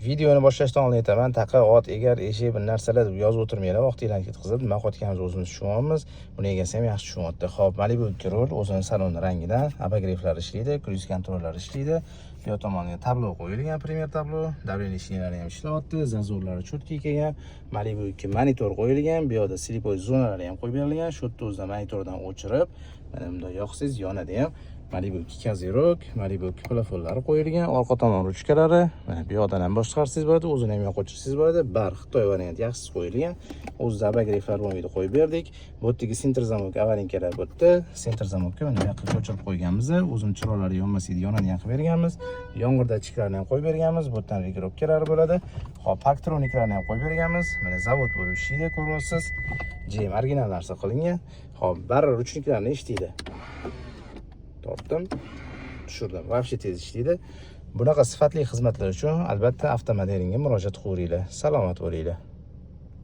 Videoni boshlashdan oldin aytaman, taqa, ot, egar, eshik bir narsalar deb yozib o'tirmanglar, vaqtinglarni ketkazib, nima qilayotganimizni o'zimiz tushunyapmiz. Buni egasi ham yaxshi tushunyapti. Xo'p, Malibu Kirol o'zining saloni rangidan, abagreiflar ishlaydi, kruiz kontrollar ishlaydi. Bu tomonga tablo qo'yilgan, primer tablo, davleniya shinalari ham ishlayapti, zazorlari cho'tki kelgan. Malibu 2 monitor qo'yilgan, bu yerda slipoy zonalari ham qo'yib berilgan. Shu yerda o'zida monitordan o'chirib, mana bunday yoqsiz yonadi ham. Malibu 2 kazirok, Malibu 2 plafonlari qo'yilgan, orqa tomon ruchkalari, mana bu yerdan ham boshqarsangiz bo'ladi, o'zini ham yoqtirsangiz bo'ladi. Bar Xitoy varianti yaxshisi qo'yilgan. O'zida abagreiflar bo'lmaydi, qo'yib berdik. Bu yerdagi senter zamok avarinkalar bu yerda. Senter zamokka mana bu yoqqa ko'chirib qo'yganmiz. O'zim chiroqlari yonmasligida yonadigan qilib berganmiz. Yong'ir datchiklarini ham qo'yib berganmiz. Bu yerdan regировкалari bo'ladi. Hop, paktroniklarni ham qo'yib berganmiz. Mana zavod bo'lib ishlaydi, ko'ryapsiz. JM original narsa qilingan. Hop, barra ruchniklarni ishlaydi. Topdim, tushirdim. Вообще tez ishlaydi. Bunaqa sifatli xizmatlar uchun albatta avtomodelinga murojaat qilavering. Salomat bo'linglar.